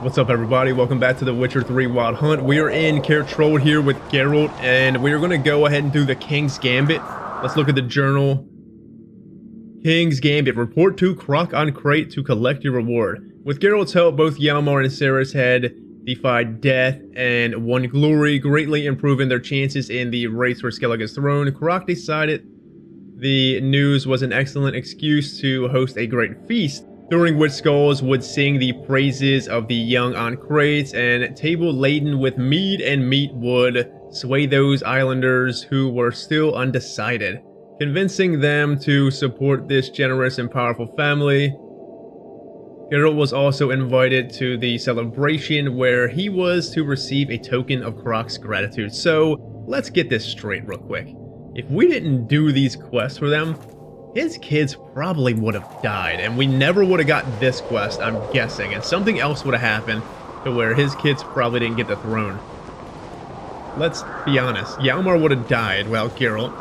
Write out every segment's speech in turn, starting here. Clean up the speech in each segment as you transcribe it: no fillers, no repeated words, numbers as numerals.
What's up, everybody? Welcome back to the Witcher 3 Wild Hunt. We are in Kaer Throlde here with Geralt, and we are going to go ahead and do the King's Gambit. Let's look at the journal. King's Gambit. Report to Crach on Craite to collect your reward. With Geralt's help, both Hjalmar and Cerys had defied death and won glory, greatly improving their chances in the race for Skellige's throne. Crach decided the news was an excellent excuse to host a great feast, during which skulls would sing the praises of the young on Craite, and a table laden with mead and meat would sway those islanders who were still undecided, convincing them to support this generous and powerful family. Geralt was also invited to the celebration where he was to receive a token of Crach's gratitude. So let's get this straight real quick. If we didn't do these quests for them, his kids probably would have died, and we never would have got this quest, I'm guessing, and something else would have happened to where his kids probably didn't get the throne. Let's be honest, Hjalmar would have died without Geralt,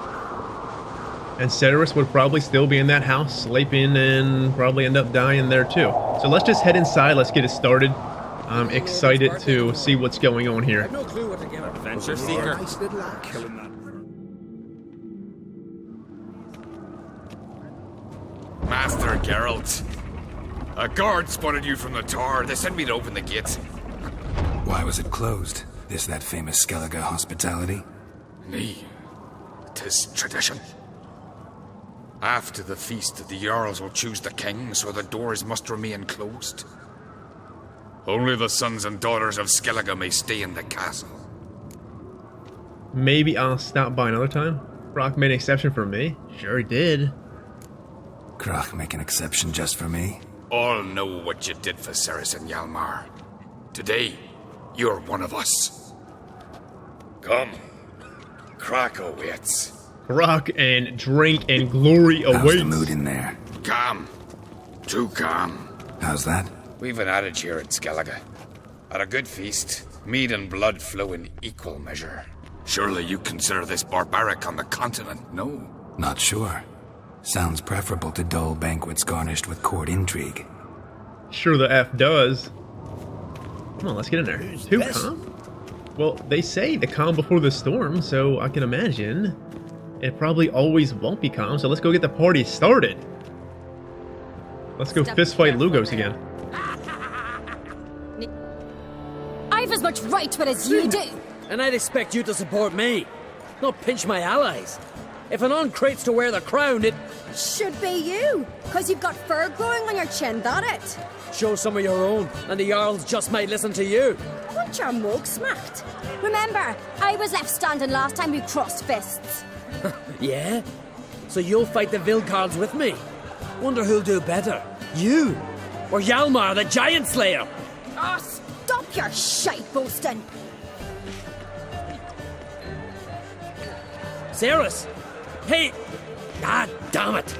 and Cerys would probably still be in that house, sleeping, and probably end up dying there too. So let's just head inside, let's get it started. I'm excited to see what's going on here. No clue what to give. Adventure seeker. Master Geralt, a guard spotted you from the tower. They sent me to open the gate. Why was it closed? Is that famous Skellige hospitality? Nay, 'tis tradition. After the feast, the Jarls will choose the king, so the doors must remain closed. Only the sons and daughters of Skellige may stay in the castle. Maybe I'll stop by another time. Crach made an exception for me. Sure he did. Crach make an exception just for me? All know what you did for Cerys and Hjalmar. Today, you're one of us. Come, Crach awaits. Crach and drink and glory awaits. How's the mood in there? Calm. Too calm. How's that? We've an adage here at Skellige. At a good feast, mead and blood flow in equal measure. Surely you consider this barbaric on the continent, no? Not sure. Sounds preferable to dull banquets garnished with court intrigue. Sure the F does. Come on, let's get in there. Too calm? Well, they say the calm before the storm, so I can imagine it probably always won't be calm, so let's go get the party started. Let's go fistfight Lugos again. I've as much right to it as you do. And I'd expect you to support me, not pinch my allies. If an on Craite's to wear the crown, it Should be you, because you've got fur growing on your chin, that it. show some of your own, and the Jarls just might listen to you. Want your mug smacked? Remember, I was left standing last time we crossed fists. Yeah? So you'll fight the Vilcards with me? Wonder who'll do better, you or Hjalmar the Giant Slayer? Oh, stop your shite boasting. Cerys! Hey! God damn it!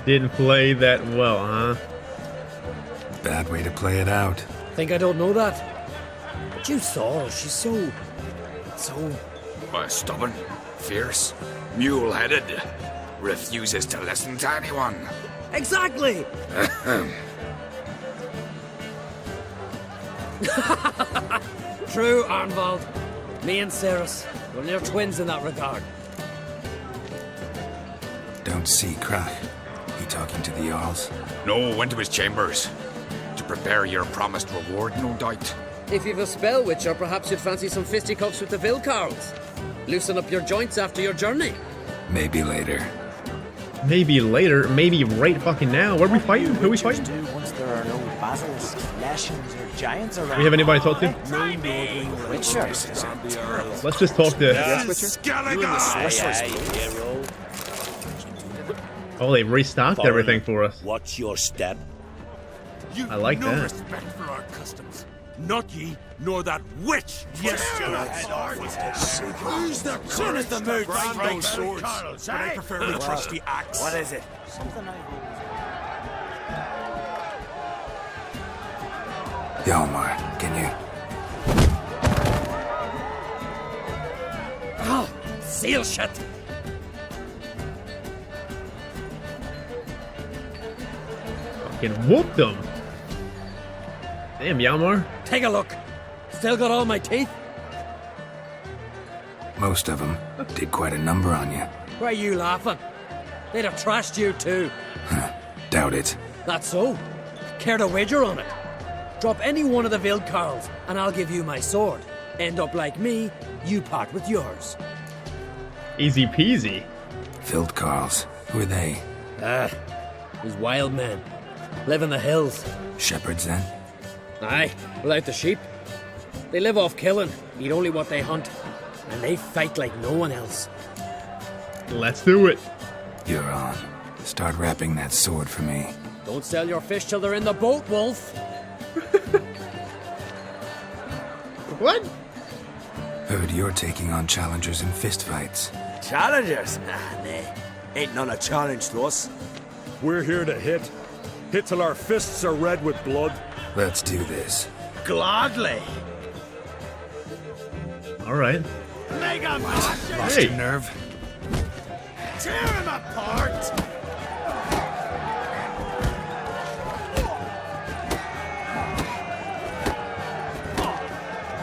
Didn't play that well, huh? Bad way to play it out. Think I don't know that? But you saw, she's so... Stubborn, fierce, mule-headed. Refuses to listen to anyone. Exactly! True, Arnvald. Me and Cerys, we're near twins in that regard. Don't see Crach. He talking to the Jarls? No, went to his chambers. To prepare your promised reward, no doubt. If you've a spell, Witcher, perhaps you'd fancy some fisticuffs with the Vilcards. Loosen up your joints after your journey. Maybe later. Maybe later, maybe right fucking now. What are we fighting? Who are we fighting? Do once there are no basilisks, lashings, or giants around. We have anybody to talk to? Witchers. Let's just talk to... Oh, they restocked everything for us. What's your step? I like no that. respect for our customs. Not ye, nor that witch. Yes, who's the son of the mood? Brand swords, but I prefer the trusty axe. What is it? Something Hjalmar, can you... Oh, seal shut! Fucking whooped him. Damn, Hjalmar. Take a look. Still got all my teeth? Most of them did quite a number on you. Why are you laughing? They'd have trashed you too. Doubt it. That's so. Care to wager on it? Drop any one of the Vildkarls, and I'll give you my sword. End up like me, you part with yours. Easy peasy. Vildkarls. Who are they? These wild men. Live in the hills. Shepherds, then? Aye, without the sheep. They live off killing, eat only what they hunt, and they fight like no one else. Let's do it. You're on. Start wrapping that sword for me. Don't sell your fish till they're in the boat, Wolf. What? Heard you're taking on challengers in fistfights. Challengers? Nah. Ain't none a challenge to us. We're here to hit. Hit till our fists are red with blood. Let's do this. Gladly. All right. Mega Master. Lost Hey. your nerve? Tear him apart.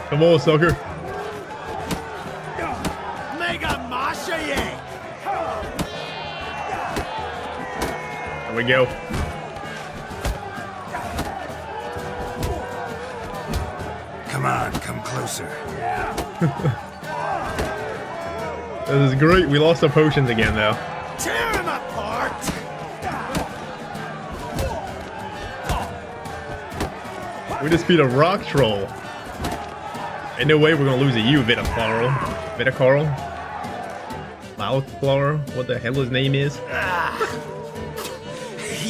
Come on, sucker. Mega Master, yeah. There we go. Come on, come closer. This is great. We lost our potions again, though. Tear him apart. We just beat a rock troll. Ain't no way we're gonna lose to you, Vitacarl. Loudflower? What the hell his name is?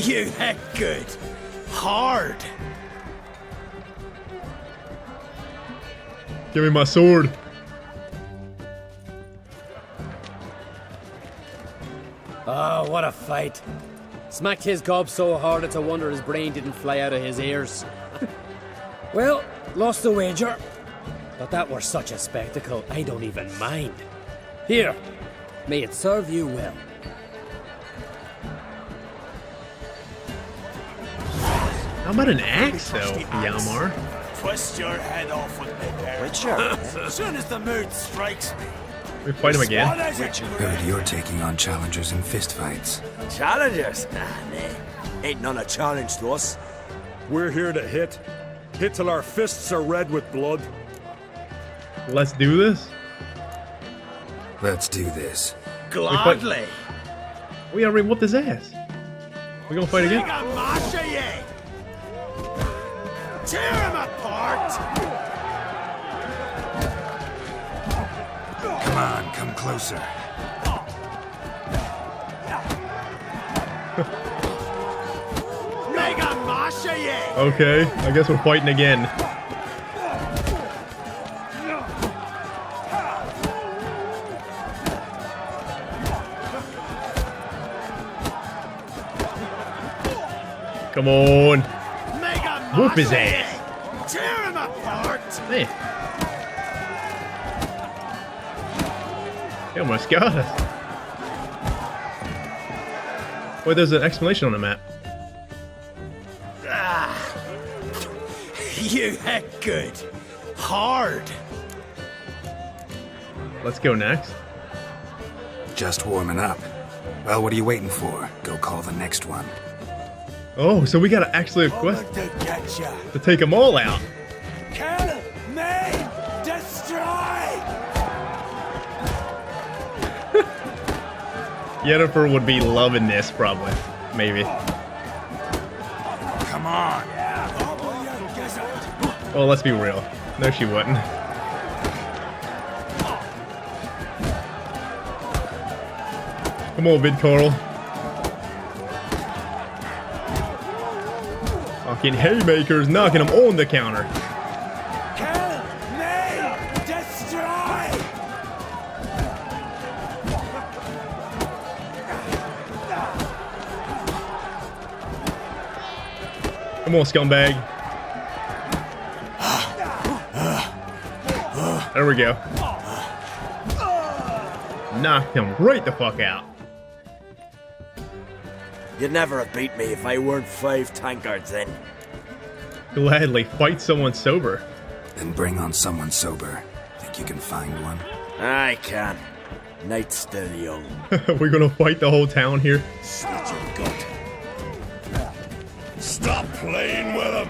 You heck good. Hard. Give me my sword. Oh, what a fight. Smacked his gob so hard it's a wonder his brain didn't fly out of his ears. Well, lost the wager. But that were such a spectacle, I don't even mind. Here, may it serve you well. How about an axe, though, Hjalmar? Twist your head off with me there. Witcher? Soon as the mood strikes me. We fight him again. What is it? Heard you're taking on challengers in fistfights. Challengers? Nah. Ain't none a challenge to us. We're here to hit. Hit till our fists are red with blood. Let's do this. Let's do this. Gladly. We already whooped his ass. We gonna fight again? Mega Master, yeah. Tear him apart. Come on, come closer. Mega Master, yeah. Okay, I guess we're fighting again. Come on. Mega Whoop his Master, ass. yeah. Tear him apart. Hey. He almost got us. Wait, there's an explanation on the map. You heck good. Hard. Let's go next. Just warming up. Well, what are you waiting for? Go call the next one. Oh, so we gotta actually quest Coming to get ya. to take them all out. Kill me. Destroy. Yennefer would be loving this, probably. Maybe. Come on. Oh, let's be real. No, she wouldn't. Come on, Vidcarl. Fucking haymakers knocking him on the counter. Kill me. Destroy. Come on, scumbag. There we go. Knocked him right the fuck out. You'd never have beat me if I weren't 5 tankards in. Gladly fight someone sober. Then bring on someone sober. Think you can find one? I can. Night's still young. We're gonna fight the whole town here. Slit your gut. Stop playing with him!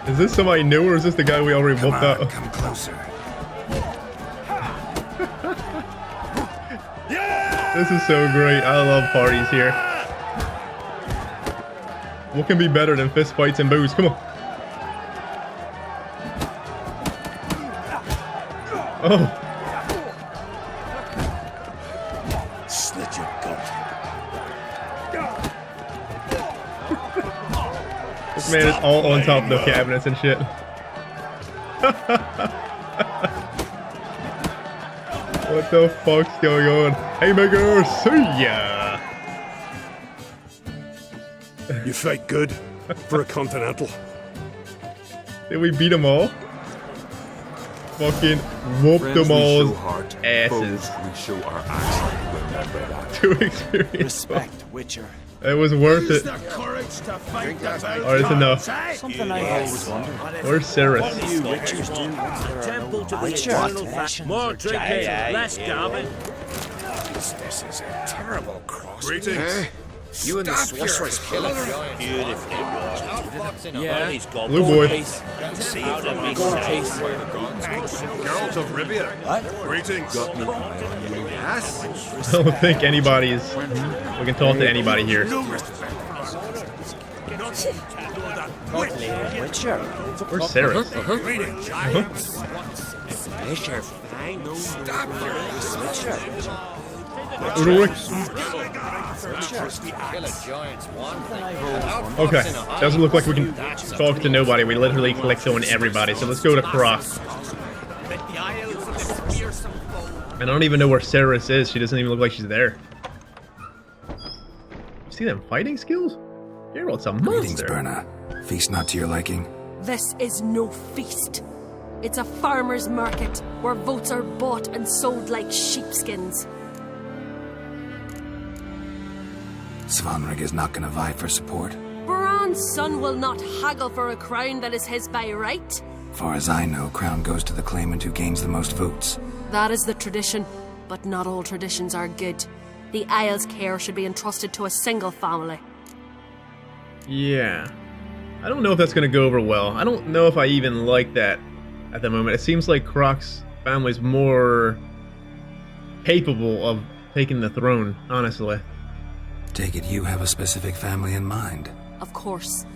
Is this somebody new or is this the guy we already Come whooped on, out? come closer. This is so great. I love parties here. What can be better than fist fights and booze? Come on. Oh. Slit your gut. This man is all on top of the cabinets and shit. What the fuck's going on? Hey, Maker, see ya! You fight good for a continental. Did we beat them all? Fucking whoop them all's asses. We show our action. Remember that. 2 experience. Respect, Witcher. It was worth it. The courage to fight the Alright, it's enough. Something I always wondered. Where's Ceres? What do you Witchers do once there are no Witcher? More drinking, less gambit. This is a terrible cross. Greetings. You and the sorceress killer. Yeah. Blue boy. Geralt of Rivia. What? Greetings. I don't think anybody's... We can talk to anybody here. Witcher. Where's Ceres? Ulrich? Okay, doesn't look like we can talk to nobody. We literally clicked on everybody, so let's go to Crach. I don't even know where Ceres is. She doesn't even look like she's there. You see them fighting skills? Geralt's a Greetings, monster. Berna. Feast not to your liking? This is no feast. It's a farmer's market where votes are bought and sold like sheepskins. Svanrig is not gonna vie for support. Bran's son will not haggle for a crown that is his by right. Far as I know, crown goes to the claimant who gains the most votes. That is the tradition, but not all traditions are good. The Isle's care should be entrusted to a single family. Yeah. I don't know if that's going to go over well. I don't know if I even like that at the moment. It seems like Crach's family's more capable of taking the throne, honestly. Take it you have a specific family in mind. Of course.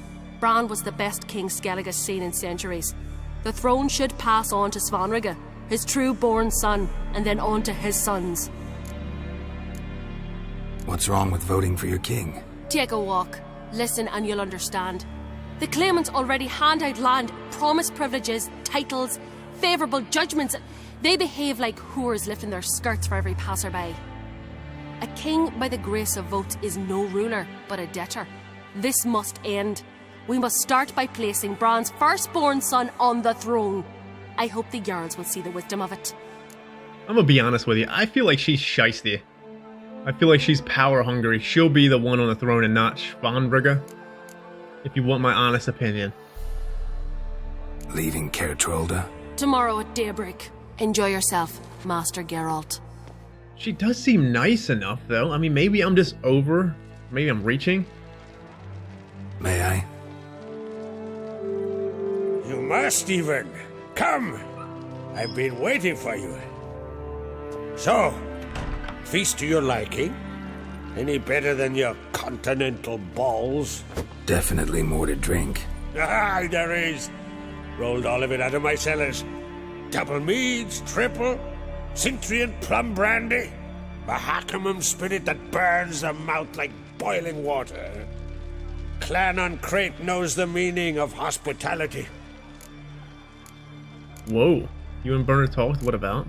Bran was the best king Skellig has seen in centuries. The throne should pass on to Svanrig, his true-born son, and then on to his sons. What's wrong with voting for your king? Take a walk. Listen and you'll understand. The claimants already hand out land, promise privileges, titles, favourable judgments. They behave like whores lifting their skirts for every passerby. A king by the grace of votes is no ruler, but a debtor. This must end. We must start by placing Bran's firstborn son on the throne. I hope the Jarls will see the wisdom of it. I'm gonna be honest with you. I feel like she's shiesty. I feel like she's power hungry. She'll be the one on the throne and not Svanrig. If you want my honest opinion. Leaving Kaer Throlde? Tomorrow at daybreak. Enjoy yourself, Master Geralt. She does seem nice enough, though. I mean, maybe I'm just over. Maybe I'm reaching. May I? You must even. Come. I've been waiting for you. So, feast to your liking? Any better than your continental balls? Definitely more to drink. Ah, there is. Rolled all of it out of my cellars. Double meads, triple, Cintrian plum brandy, a Hackamum spirit that burns the mouth like boiling water. Clan on Craite knows the meaning of hospitality. Whoa. You and Berna talked? What about?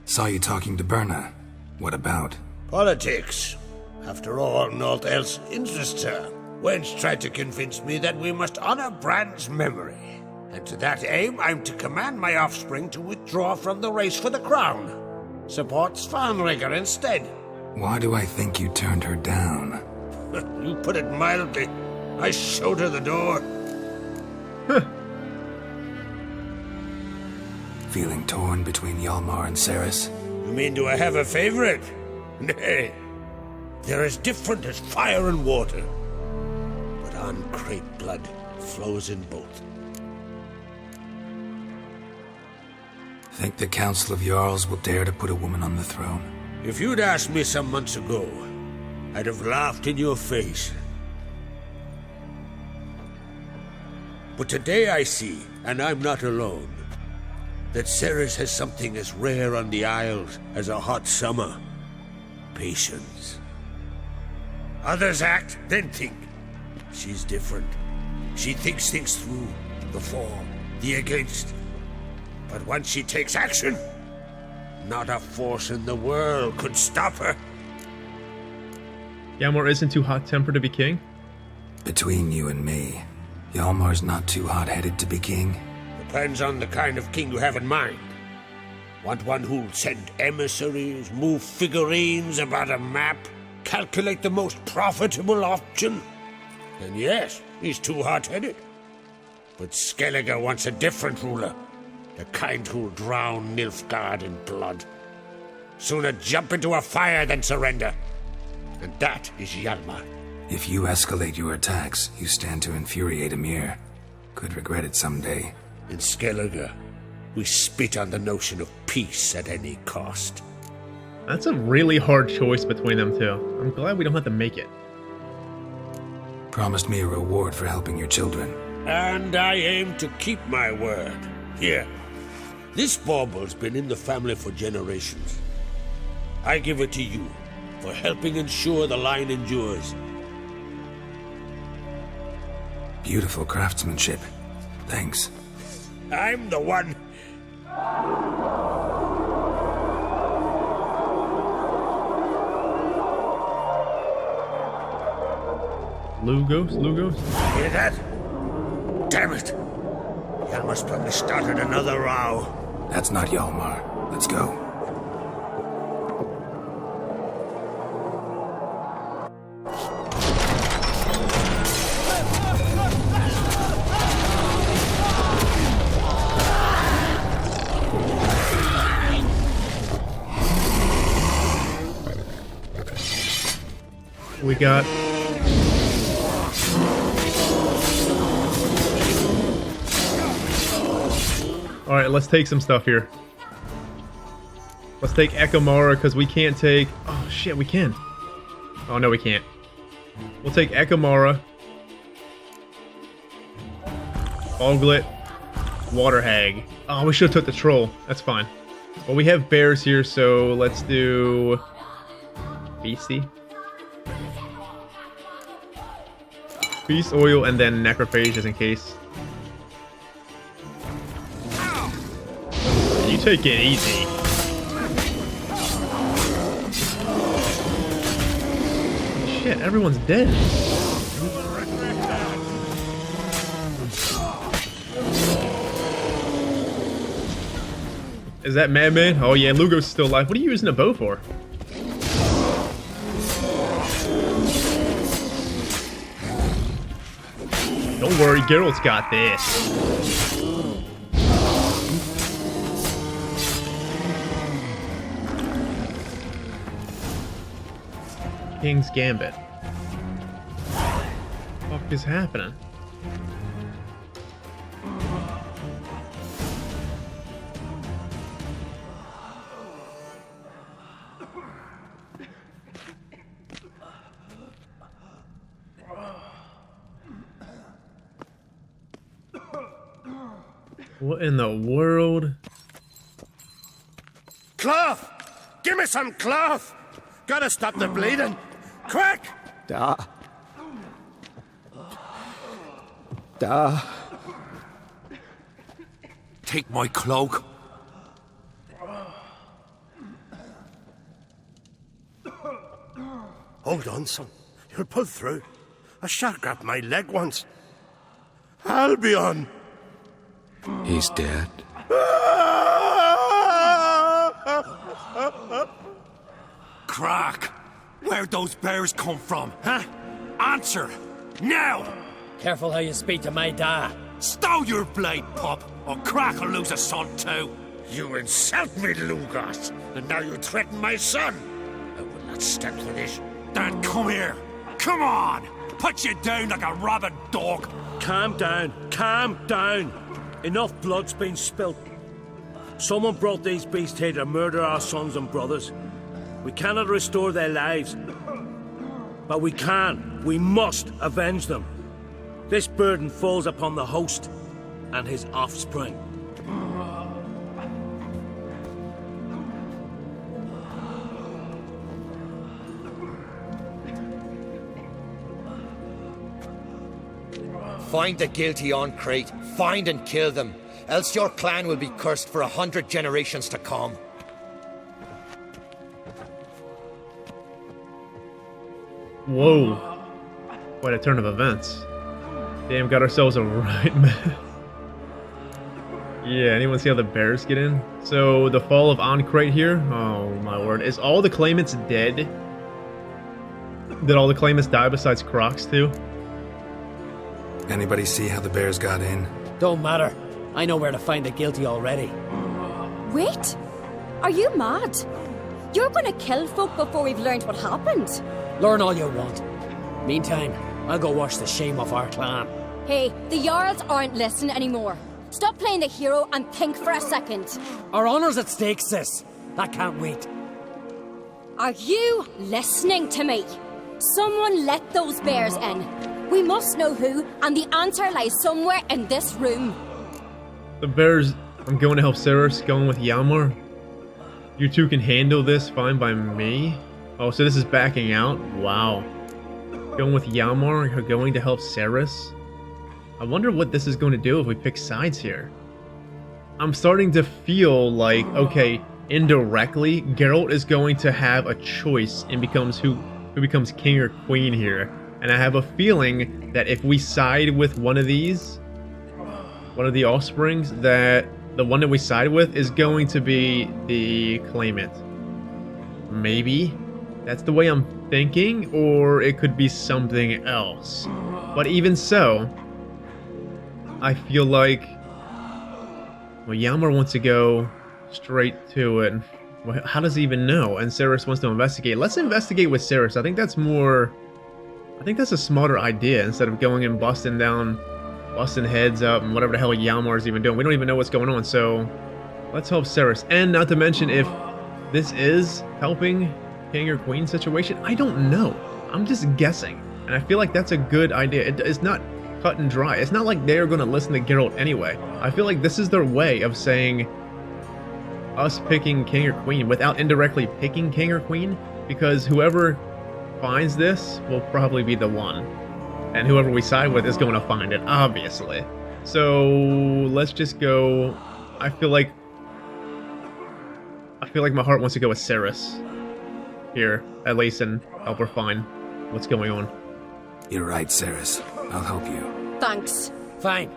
Saw you talking to Berna. What about? Politics. After all, naught else interests her. Wench tried to convince me that we must honor Bran's memory. And to that aim, I'm to command my offspring to withdraw from the race for the crown. Support Svanrigger instead. Why do I think you turned her down? You put it mildly. I showed her the door. Feeling torn between Hjalmar and Ceres? You mean, do I have a favorite? Nay. They're as different as fire and water. But on Craite blood flows in both. Think the Council of Jarls will dare to put a woman on the throne? If you'd asked me some months ago, I'd have laughed in your face. But today I see, and I'm not alone, that Ceres has something as rare on the Isles as a hot summer. Patience. Others act, then think. She's different. She thinks things through, the for, the against. But once she takes action, not a force in the world could stop her. Hjalmar isn't too hot-tempered to be king? Between you and me, Hjalmar's not too hot-headed to be king. Depends on the kind of king you have in mind. Want one who'll send emissaries, move figurines about a map, calculate the most profitable option? Then yes, he's too hot-headed. But Skellige wants a different ruler. The kind who'll drown Nilfgaard in blood. Sooner jump into a fire than surrender. And that is Hjalmar. If you escalate your attacks, you stand to infuriate Emir. Could regret it someday. In Skellige, we spit on the notion of peace at any cost. That's a really hard choice between them two. I'm glad we don't have to make it. Promised me a reward for helping your children. And I aim to keep my word. Here. This bauble's been in the family for generations. I give it to you for helping ensure the line endures. Beautiful craftsmanship. Thanks. I'm the one. Lugos? Hear that? Damn it! Hjalmar's probably started another row. That's not Hjalmar. Let's go. We got... Alright, let's take some stuff here. Let's take Ekamara, because we can't take... Oh, shit, we can. Oh, no, we can't. We'll take Ekamara. Oglet. Water Hag. Oh, we should have took the troll. That's fine. Well, we have bears here, so let's do... Beastie. Beast oil and then necrophage just in case. You take it easy. Shit, everyone's dead. Is that Madman? Oh yeah, Lugo's still alive. What are you using a bow for? Don't worry, Geralt's got this. King's Gambit. What the fuck is happening? What in the world? Cloth! Give me some cloth! Gotta stop the bleeding! Quick! Da. Take my cloak. Hold on, son. You'll pull through. A shark grabbed my leg once. Albion! He's dead. Crach? Where'd those bears come from, huh? Answer! Now! Careful how you speak to my dad. Stow your blade, pup, or Crach will lose a son too. You insult me, Lugos, and now you threaten my son. I will not stand for this. Then come here. Come on! Put you down like a rabid dog. Calm down. Calm down. Enough blood's been spilt. Someone brought these beasts here to murder our sons and brothers. We cannot restore their lives. But we must avenge them. This burden falls upon the host and his offspring. Find the guilty on Craite. Find and kill them. Else your clan will be cursed for 100 generations to come. Whoa. Quite a turn of events. Damn, got ourselves a right mess. Yeah, anyone see how the bears get in? So, the fall of Craite here? Oh my word. Is all the claimants dead? Did all the claimants die besides Crach's too? Anybody see how the bears got in? Don't matter. I know where to find the guilty already. Wait! Are you mad? You're gonna kill folk before we've learned what happened. Learn all you want. Meantime, I'll go wash the shame off our clan. Hey, the Jarls aren't listening anymore. Stop playing the hero and think for a second. Our honor's at stake, sis. That can't wait. Are you listening to me? Someone let those bears in. We must know who, and the answer lies somewhere in this room. The bears, I'm going to help Ceres, going with Yamar. You two can handle this fine by me. Oh, so this is backing out? Wow. Going with Yamar, going to help Ceres. I wonder what this is going to do if we pick sides here. I'm starting to feel like, okay, indirectly, Geralt is going to have a choice and becomes who becomes king or queen here. And I have a feeling that if we side with one of these, one of the offsprings, that the one that we side with is going to be the claimant. Maybe that's the way I'm thinking, or it could be something else. But even so, I feel like, well, Yamar wants to go straight to it. How does he even know? And Ceres wants to investigate. Let's investigate with Ceres. I think that's a smarter idea instead of going and busting heads up and whatever the hell Yamar is even doing. We don't even know what's going on, so let's help Ceres. And not to mention, if this is helping king or queen situation, I don't know. I'm just guessing. And I feel like that's a good idea. It's not cut and dry. It's not like they're going to listen to Geralt anyway. I feel like this is their way of saying us picking king or queen without indirectly picking king or queen, because whoever finds this will probably be the one, and whoever we side with is going to find it, obviously. So let's just go. I feel like my heart wants to go with Ceres here, at least, and help her find what's going on. You're right, Ceres. I'll help you. Thanks. Fine.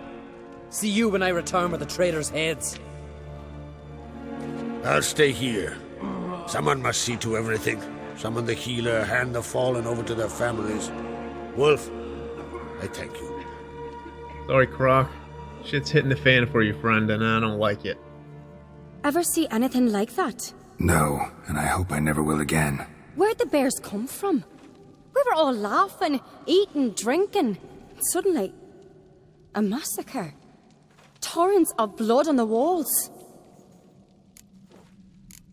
See you when I return with the traitors' heads. I'll stay here. Someone must see to everything. Summon the healer, hand the fallen over to their families. Wolf, I thank you. Sorry, Crach. Shit's hitting the fan for you, friend, and I don't like it. Ever see anything like that? No, and I hope I never will again. Where'd the bears come from? We were all laughing, eating, drinking. Suddenly, a massacre. Torrents of blood on the walls.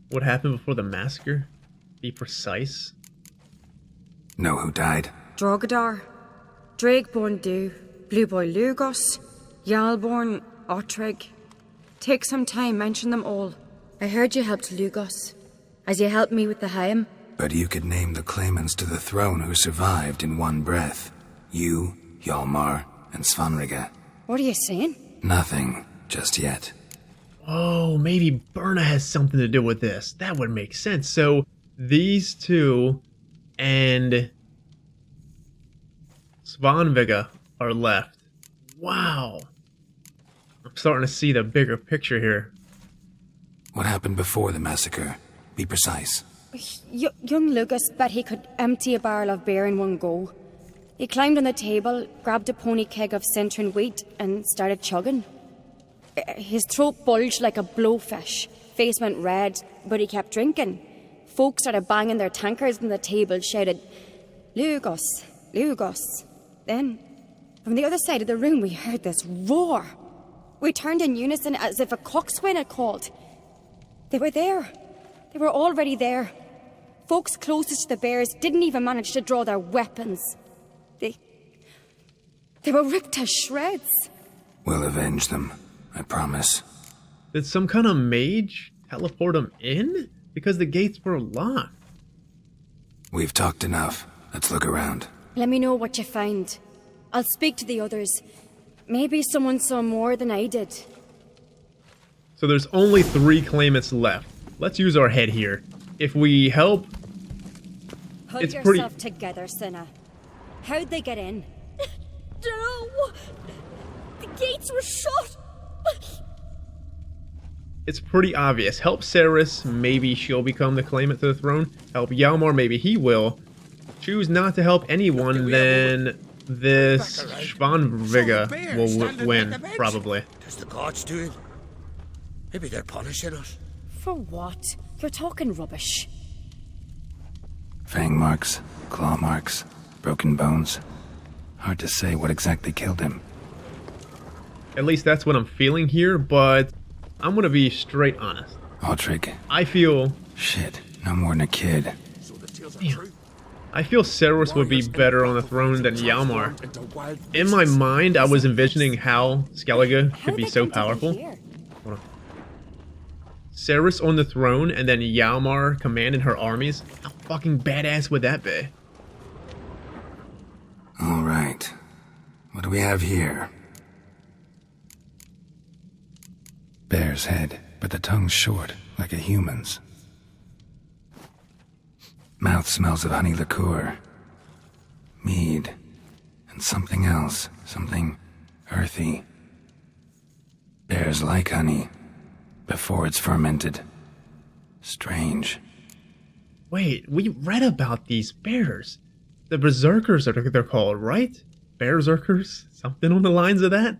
What happened before the massacre? Be precise. Know who died? Drogadar, Drakeborn Du, Blue Boy Lugos, Jarlborn, Ottrig. Take some time, mention them all. I heard you helped Lugos, as you helped me with the Haim. But you could name the claimants to the throne who survived in one breath. You, Hjalmar, and Svanrige. What are you saying? Nothing, just yet. Oh, maybe Birna has something to do with this. That would make sense. So, these two and Svanrige are left. Wow. I'm starting to see the bigger picture here. What happened before the massacre? Be precise. Young Lucas bet he could empty a barrel of beer in one go. He climbed on the table, grabbed a pony keg of Centron wheat, and started chugging. His throat bulged like a blowfish, face went red, but he kept drinking. Folks started banging their tankards on the table, shouted, "Lugos, Lugos." Then, from the other side of the room, we heard this roar. We turned in unison as if a coxswain had called. They were there. They were already there. Folks closest to the bears didn't even manage to draw their weapons. They were ripped to shreds. We'll avenge them, I promise. Did some kind of mage teleport them in? Because the gates were locked. We've talked enough. Let's look around. Let me know what you find. I'll speak to the others. Maybe someone saw more than I did. So there's only 3 claimants left. Let's use our head here. If we help... Pull it's yourself together, Cinna. How'd they get in? No! The gates were shut! It's pretty obvious. Help Ceres, maybe she'll become the claimant to the throne. Help Hjalmar, maybe he will. Choose not to help anyone, then this Svanviga will win, probably. What's the gods doing? Maybe they're punishing us. For what? You're talking rubbish. Fang marks, claw marks, broken bones. Hard to say what exactly killed him. At least that's what I'm feeling here, but I'm gonna be straight honest. Altrig. I feel... Shit, no more than a kid. Damn. I feel Ceres would be better on the throne than Hjalmar. In my mind, I was envisioning how Skellige could be so powerful. Hold on. Ceres on the throne and then Hjalmar commanding her armies. How fucking badass would that be? Alright. What do we have here? Bear's head, but the tongue's short, like a human's. Mouth smells of honey liqueur. Mead. And something else. Something earthy. Bears like honey. Before it's fermented. Strange. Wait, we read about these bears. The berserkers are they're called, right? Berserkers? Something on the lines of that?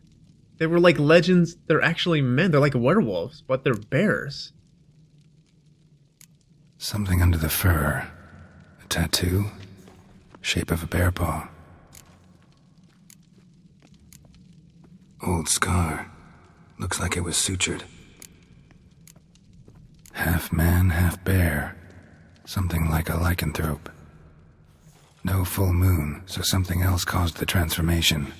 They were like legends. They're actually men. They're like werewolves, but they're bears. Something under the fur. A tattoo. Shape of a bear paw. Old scar. Looks like it was sutured. Half man, half bear. Something like a lycanthrope. No full moon, so something else caused the transformation.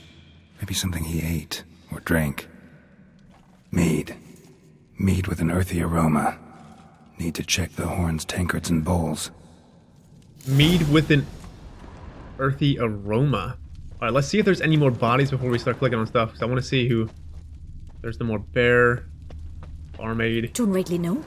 Maybe something he ate or drank. Mead. Mead with an earthy aroma. Need to check the horns, tankards, and bowls. Mead with an earthy aroma. Alright, let's see if there's any more bodies before we start clicking on stuff, because I want to see who... There's the more bear... barmaid... Don't rightly know.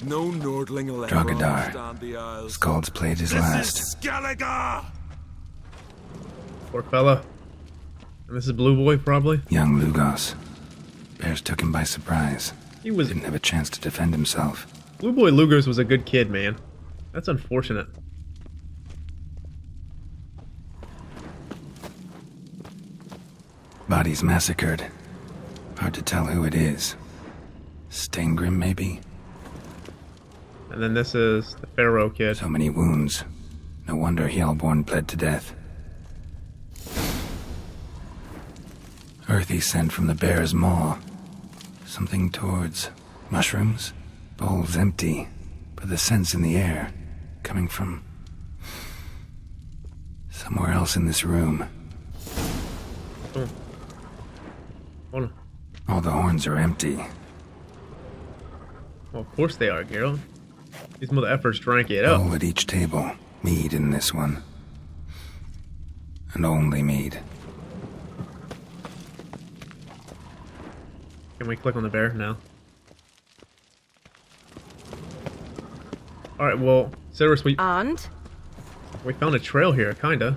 No Nordling will ever understand the Dragadar. Isles. Scald's played his last. This is Skellige! Poor fella. And this is Blue Boy, probably? Young Lugos. Bears took him by surprise. He was... Didn't have a chance to defend himself. Blue Boy Lugers was a good kid, man. That's unfortunate. Bodies massacred. Hard to tell who it is. Stengrim, maybe? And then this is the Pharaoh kid. So many wounds. No wonder Hjalborn bled to death. Earthy scent from the bear's maw. Something towards mushrooms? Bowls empty, but the scent's in the air. Coming from... somewhere else in this room. Oh. Hold on. All the horns are empty. Well, of course they are, Geralt. These mother effers drank it up. Bowl at each table. Mead in this one. And only mead. Can we click on the bear now? Alright, well, Ceres, we found a trail here, kinda.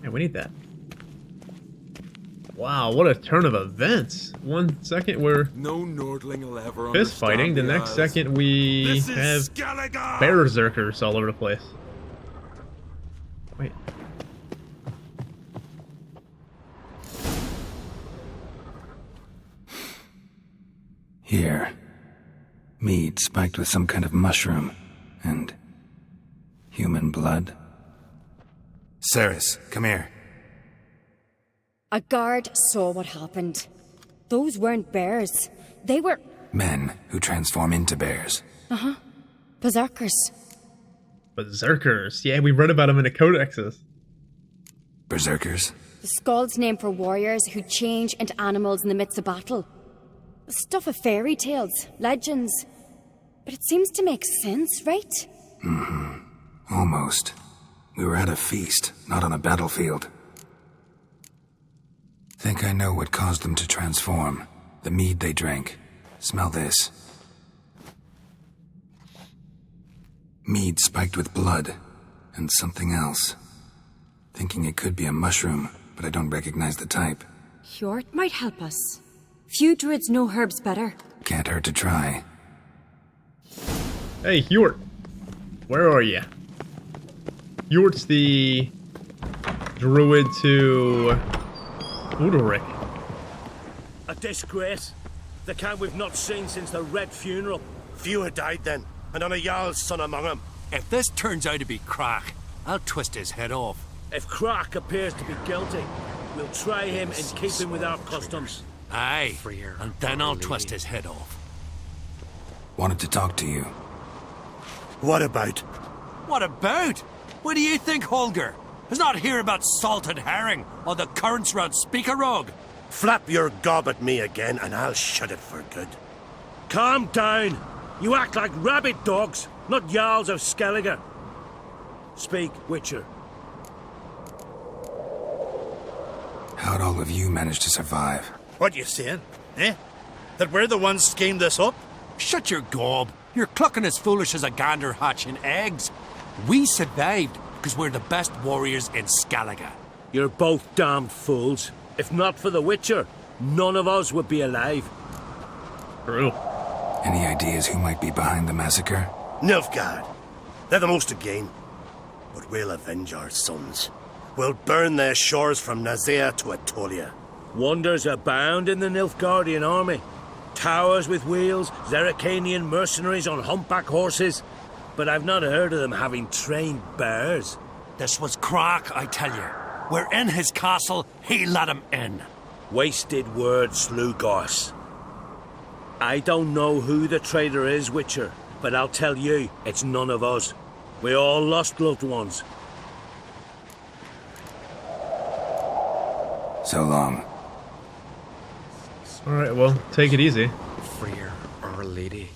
Yeah, we need that. Wow, what a turn of events. 1 second we're No Nordling will ever fist fighting, the next second we have berserkers all over the place. Wait. Here. Mead spiked with some kind of mushroom. And human blood. Ceres, come here. A guard saw what happened. Those weren't bears. They were... Men who transform into bears. Uh-huh. Berserkers. Berserkers. Yeah, we read about them in the codexes. Berserkers? The Skald's name for warriors who change into animals in the midst of battle. The stuff of fairy tales, legends. But it seems to make sense, right? Mm-hmm. Almost. We were at a feast, not on a battlefield. Think I know what caused them to transform. The mead they drank. Smell this. Mead spiked with blood. And something else. Thinking it could be a mushroom, but I don't recognize the type. Hjort might help us. Few druids know herbs better. Can't hurt to try. Hey, Hjort. Where are you? Hjort's the druid to Udalric. A disgrace. The kind we've not seen since the Red funeral. Few had died then, and not a Jarl's son among them. If this turns out to be Crach, I'll twist his head off. If Crach appears to be guilty, we'll try him in keeping with our customs. Aye, and then I'll twist his head off. Wanted to talk to you. What about? What about? What do you think, Holger? Is not here about salted herring or the currents round Speakerog? Flap your gob at me again, and I'll shut it for good. Calm down. You act like rabid dogs, not Jarls of Skellige. Speak, Witcher. How'd all of you manage to survive? What you saying? Eh? That we're the ones schemed this up? Shut your gob. You're clucking as foolish as a gander hatching eggs. We survived because we're the best warriors in Skellige. You're both damned fools. If not for the Witcher, none of us would be alive. True. Any ideas who might be behind the massacre? Nilfgaard. They're the most again. But we'll avenge our sons. We'll burn their shores from Nazea to Atolia. Wonders abound in the Nilfgaardian army. Towers with wheels, Zerrikanian mercenaries on humpback horses. But I've not heard of them having trained bears. This was Crach, I tell you. We're in his castle, he let him in. Wasted words, Slugos. I don't know who the traitor is, Witcher, but I'll tell you, it's none of us. We all lost loved ones. So long. Alright, well, take it easy. Freyr, our lady.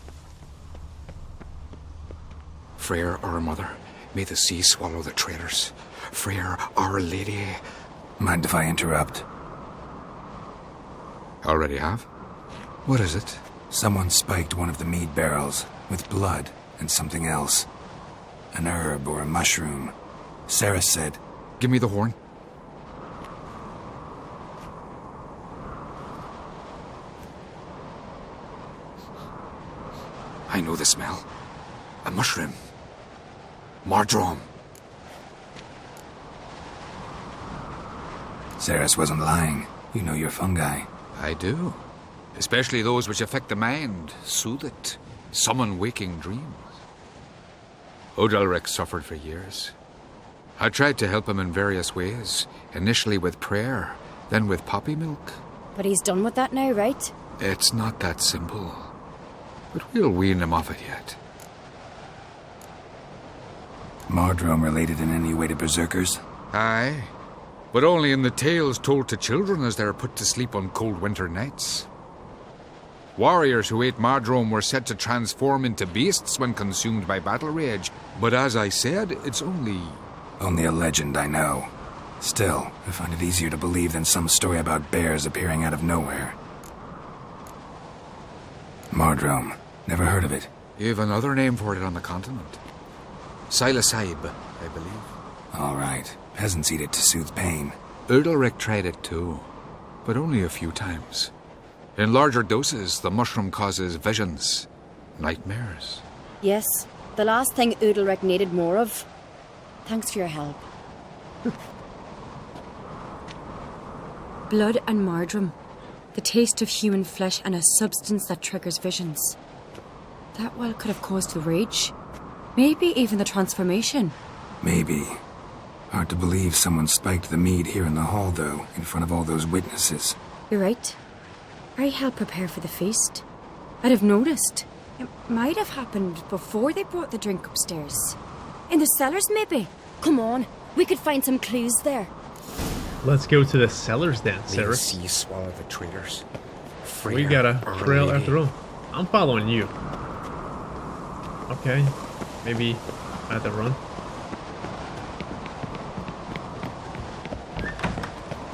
Freyr, our mother. May the sea swallow the traitors. Freyr, our lady. Mind if I interrupt? Already have? What is it? Someone spiked one of the mead barrels with blood and something else. An herb or a mushroom. Sarah said... Give me the horn. I know the smell. A mushroom. Mardrome. Ceres wasn't lying. You know your fungi. I do. Especially those which affect the mind, soothe it, summon waking dreams. Udalric suffered for years. I tried to help him in various ways, initially with prayer, then with poppy milk. But he's done with that now, right? It's not that simple. But we'll wean him off it yet. Mardrome related in any way to berserkers? Aye. But only in the tales told to children as they're put to sleep on cold winter nights. Warriors who ate Mardrome were said to transform into beasts when consumed by battle rage. But as I said, it's only... Only a legend, I know. Still, I find it easier to believe than some story about bears appearing out of nowhere. Mardrome. Never heard of it. You've another name for it on the continent. Silasaib, I believe. All right. Peasants eat it to soothe pain. Udalric tried it too. but only a few times. In larger doses, the mushroom causes visions, nightmares. Yes, the last thing Udalric needed more of. Thanks for your help. Blood and marjoram. The taste of human flesh and a substance that triggers visions. That well could have caused the rage. Maybe even the transformation. Maybe. Hard to believe someone spiked the mead here in the hall, though, in front of all those witnesses. You're right. I helped prepare for the feast. I'd have noticed. It might have happened before they brought the drink upstairs. In the cellars, maybe. Come on, we could find some clues there. Let's go to the cellars then, Sarah. See you swallow the traitors. We got a trail after all. I'm following you. Okay, maybe I have to run.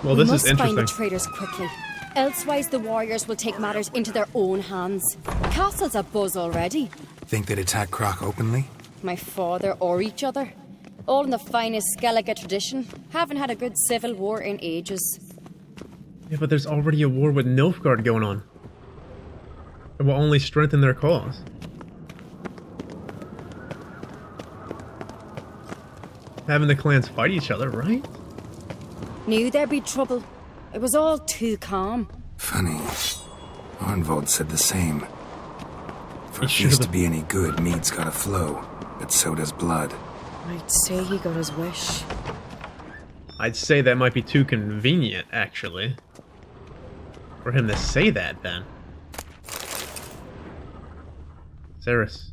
Well, this is interesting. We must find the traitors quickly. Elsewise, the warriors will take matters into their own hands. Castle's abuzz already. Think they'd attack Crach openly? My father or each other. All in the finest Skellige tradition. Haven't had a good civil war in ages. Yeah, but there's already a war with Nilfgaard going on. It will only strengthen their cause. Having the clans fight each other, right? Knew there'd be trouble. It was all too calm. Funny. Arnvold said the same. For a feast to be any good, mead's gotta flow, but so does blood. I'd say he got his wish. I'd say that might be too convenient, actually. For him to say that, then. Ceres.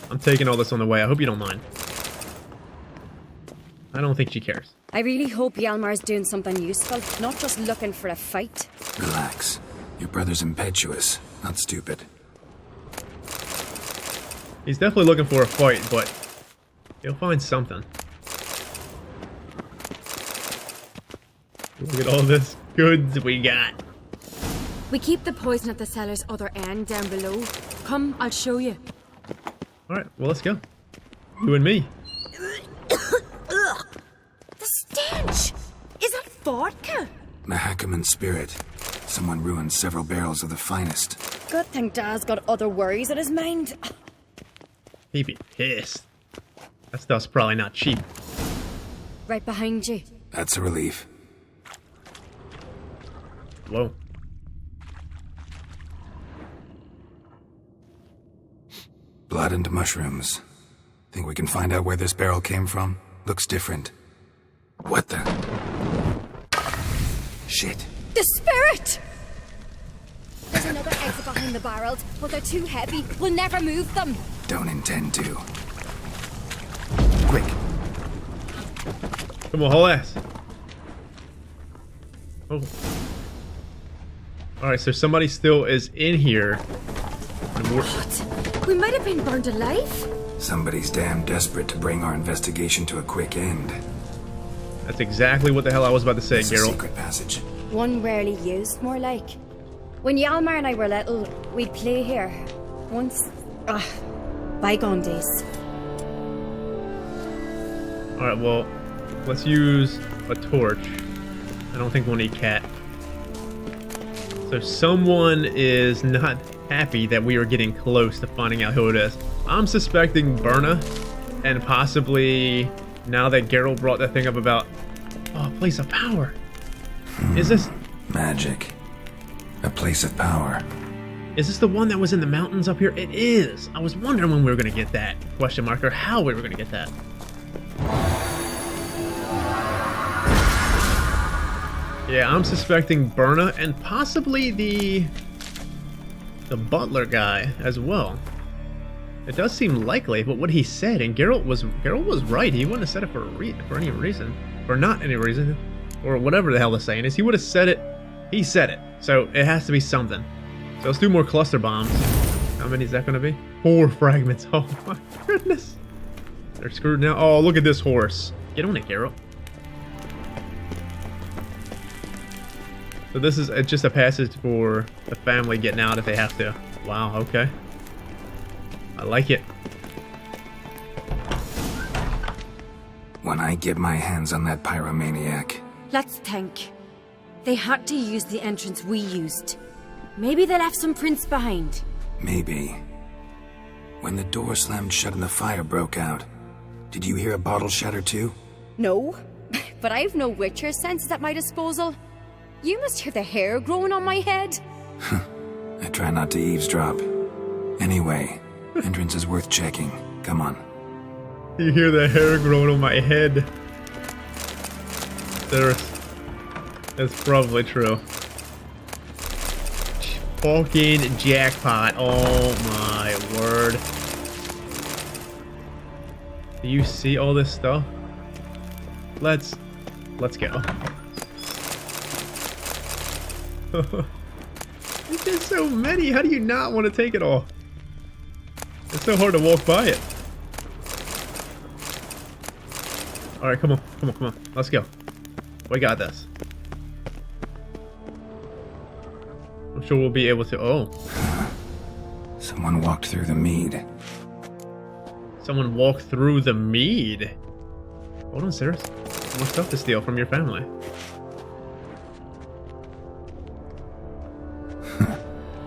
I'm taking all this on the way. I hope you don't mind. I don't think she cares. I really hope Hjalmar's doing something useful, not just looking for a fight. Relax. Your brother's impetuous, not stupid. He's definitely looking for a fight, but he'll find something. Look at all this goods we got. We keep the poison at the cellar's other end down below. Come, I'll show you. Alright, well, let's go. You and me. The stench! Is that vodka? Mahakaman spirit. Someone ruined several barrels of the finest. Good thing Dad's got other worries on his mind. He'd be pissed. That stuff's probably not cheap. Right behind you. That's a relief. Whoa. Blood and mushrooms. Think we can find out where this barrel came from? Looks different. What the? Shit. The spirit! There's another exit behind the barrels, but they're too heavy. We'll never move them. Don't intend to. Quick. Come on, whole ass. Oh. Alright, so somebody still is in here. What? We might have been burned alive? Somebody's damn desperate to bring our investigation to a quick end. That's exactly what the hell I was about to say, Geralt. Secret passage. One rarely used, more like. When Hjalmar and I were little, we'd play here. Once. Bygone days. Alright, well, let's use a torch. I don't think we'll need cat. So someone is not happy that we are getting close to finding out who it is. I'm suspecting Berna, and possibly now that Geralt brought that thing up about a place of power. Is this magic? A place of power. Is this the one that was in the mountains up here? It is. I was wondering when we were gonna get that question mark, or how we were gonna get that. Yeah, I'm suspecting Berna and possibly the butler guy as well. It does seem likely, but what he said, and Geralt was right. He wouldn't have said it for any reason, or not any reason, or whatever the hell the saying is. He would have said it. He said it, so it has to be something. So let's do more cluster bombs. How many is that going to be? 4 fragments. Oh my goodness. They're screwed now. Oh, look at this horse. Get on it, Geralt. So this is just a passage for the family getting out if they have to. Wow, okay. I like it. When I get my hands on that pyromaniac. Let's think. They had to use the entrance we used. Maybe they left some prints behind. Maybe. When the door slammed shut and the fire broke out, did you hear a bottle shatter too? No, but I've no Witcher senses at my disposal. You must hear the hair growing on my head. I try not to eavesdrop. Anyway, entrance is worth checking. Come on. You hear the hair growing on my head. That's probably true. Fucking jackpot. Oh my word. Do you see all this stuff? Let's go. There's so many. How do you not want to take it all? It's so hard to walk by it. Alright, come on. Let's go. We got this. I'm sure we'll be able to. Oh. Someone walked through the mead. Someone walked through the mead? Hold on, Sarah. More stuff to steal from your family.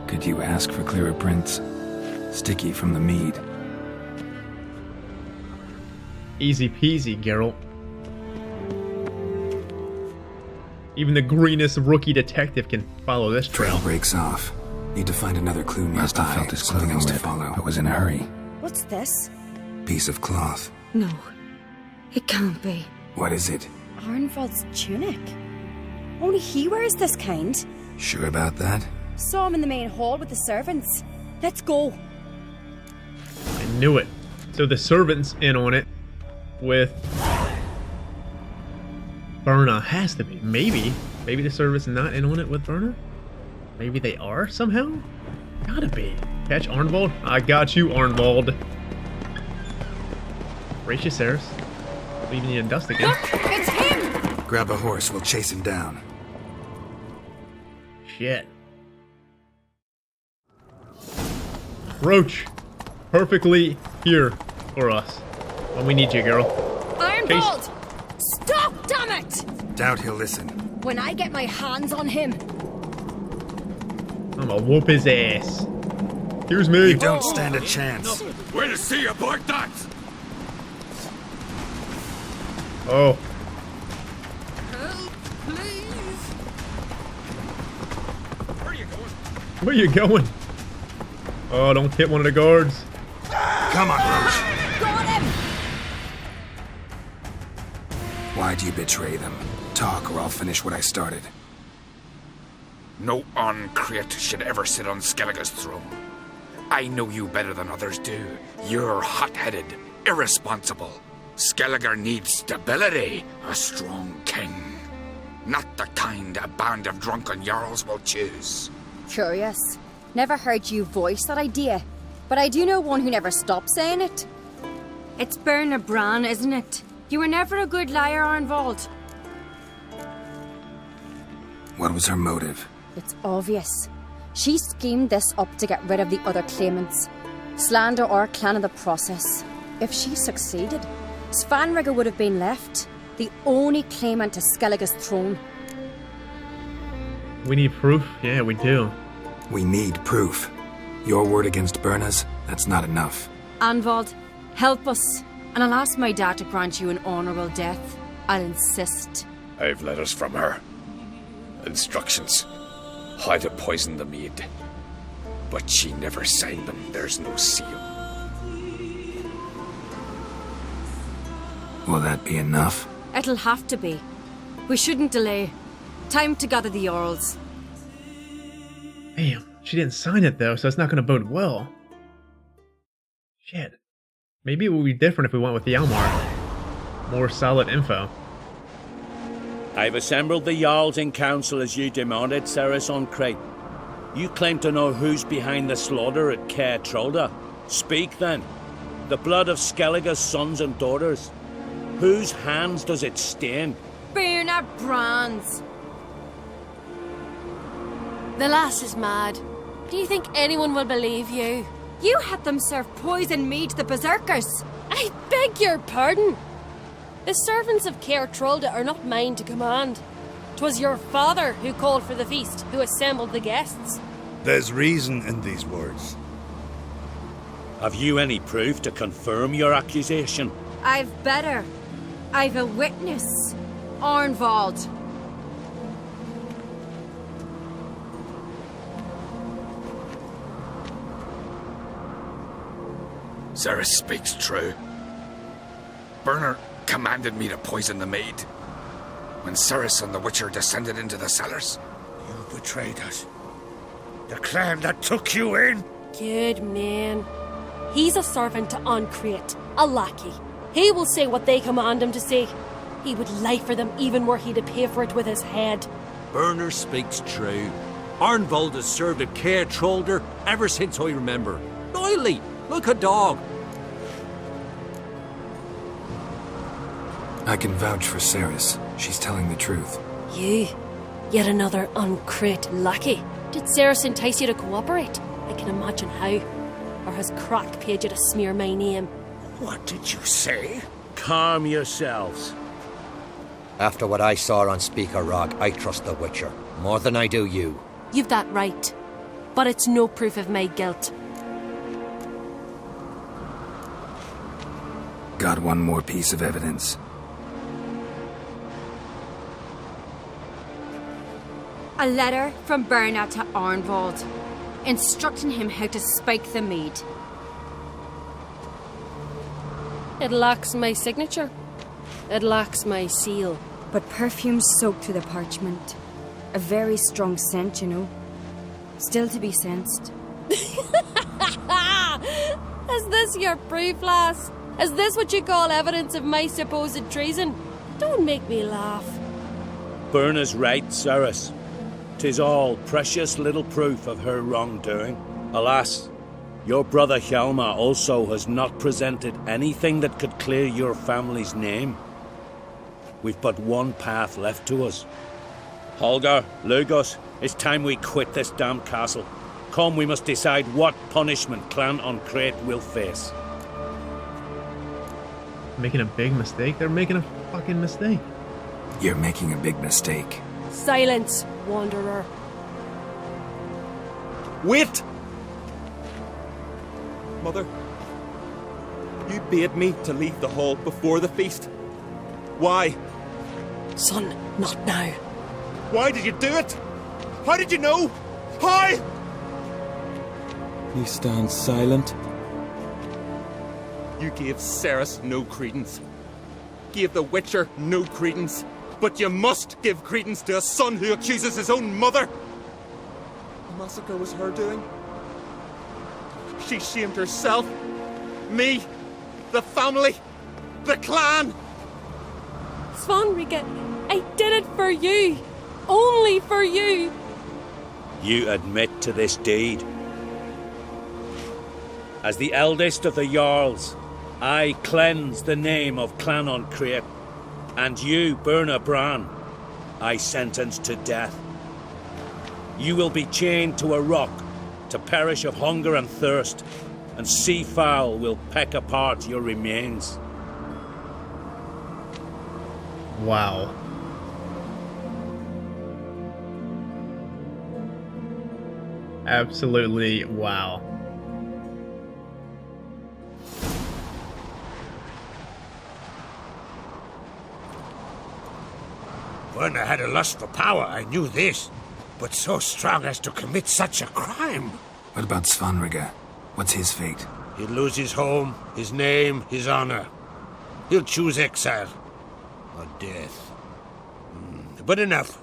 Could you ask for clearer prints? Sticky from the mead. Easy peasy, Geralt. Even the greenest rookie detective can follow this trail. Breaks off. Need to find another clue nearby. Must have felt his clothing to follow, but was in a hurry. What's this? Piece of cloth. No, it can't be. What is it? Arnvald's tunic. Only he wears this kind. Sure about that? Saw him in the main hall with the servants. Let's go. I knew it. So the servant's in on it with Berna. Has to be. Maybe the servant's not in on it with Berna? Maybe they are somehow? Gotta be. Catch Arnvald? I got you, Arnvald. Brace your Saris. Leaving you in dust again. Look, it's him! Grab a horse, we'll chase him down. Shit. Roach. Perfectly here for us. When we need you, girl. Arnvald! Stop, damn it! Doubt he'll listen. When I get my hands on him. I'm gonna whoop his ass. Here's me. You don't stand a chance. Way to see aboard that! Oh. Help, please! Where are you going? Where you going? Oh, don't hit one of the guards. Come on, Roach. Got him! Why'd you betray them? Talk or I'll finish what I started. No Craite should ever sit on Skellige's throne. I know you better than others do. You're hot-headed, irresponsible. Skellige needs stability, a strong king. Not the kind a band of drunken jarls will choose. Curious. Never heard you voice that idea, but I do know one who never stops saying it. It's Berna Bran, isn't it? You were never a good liar, Arnvald. What was her motive? It's obvious. She schemed this up to get rid of the other claimants. Slander our clan in the process. If she succeeded, Svanrige would have been left, the only claimant to Skellige's throne. We need proof? Yeah, we do. We need proof. Your word against Berna's, that's not enough. Arnvald, help us, and I'll ask my dad to grant you an honourable death. I'll insist. I've letters from her. Instructions. How to poison the mead. But she never signed them. There's no seal. Will that be enough? It'll have to be. We shouldn't delay. Time to gather the Jarls. Damn, she didn't sign it though, so it's not gonna bode well. Shit. Maybe it would be different if we went with the Yalmar. More solid info. I've assembled the Jarls in council as you demanded, Ceres on Craite. You claim to know who's behind the slaughter at Kaer Throlde. Speak then. The blood of Skellige's sons and daughters. Whose hands does it stain? Berna Bran's. The lass is mad. Do you think anyone will believe you? You had them serve poison mead to the berserkers. I beg your pardon. The servants of Kaer Throlde are not mine to command. 'Twas your father who called for the feast, who assembled the guests. There's reason in these words. Have you any proof to confirm your accusation? I've better. I've a witness. Arnvald. Ceres speaks true. Burner commanded me to poison the maid. When Ceres and the Witcher descended into the cellars. You betrayed us. The clan that took you in. Good man. He's a servant to Craite, a lackey. He will say what they command him to say. He would lie for them even were he to pay for it with his head. Burner speaks true. Arnvald has served at Kaer Throlde ever since I remember. Oily, like a dog. I can vouch for Ceres. She's telling the truth. You? Yet another Craite lackey? Did Ceres entice you to cooperate? I can imagine how. Or has Crach paid you to smear my name? What did you say? Calm yourselves. After what I saw on Speaker Rock, I trust the Witcher. More than I do you. You've that right. But it's no proof of my guilt. Got one more piece of evidence. A letter from Berna to Arnvald, instructing him how to spike the mead. It lacks my signature. It lacks my seal. But perfume soaked through the parchment. A very strong scent, you know. Still to be sensed. Is this your proof, lass? Is this what you call evidence of my supposed treason? Don't make me laugh. Burna's right, Ceres. 'Tis all precious little proof of her wrongdoing. Alas, your brother Hjalmar also has not presented anything that could clear your family's name. We've but one path left to us. Holger, Lugos, it's time we quit this damn castle. Come, we must decide what punishment Clan on Craite will face. Making a big mistake? They're making a fucking mistake. You're making a big mistake. Silence, wanderer. Wait! Mother, you bade me to leave the hall before the feast. Why? Son, not now. Why did you do it? How did you know? How? You stand silent. You gave Ceres no credence. Gave the Witcher no credence. But you must give credence to a son who accuses his own mother. The massacre was her doing. She shamed herself, me, the family, the clan. Svanrika, I did it for you. Only for you. You admit to this deed. As the eldest of the Jarls, I cleanse the name of Clan on Craite. And you, Berna Bran, I sentence to death. You will be chained to a rock to perish of hunger and thirst, and sea fowl will peck apart your remains. Wow. Absolutely wow. Berna had a lust for power, I knew this. But so strong as to commit such a crime. What about Svanrika? What's his fate? He'll lose his home, his name, his honor. He'll choose exile. Or death. But enough.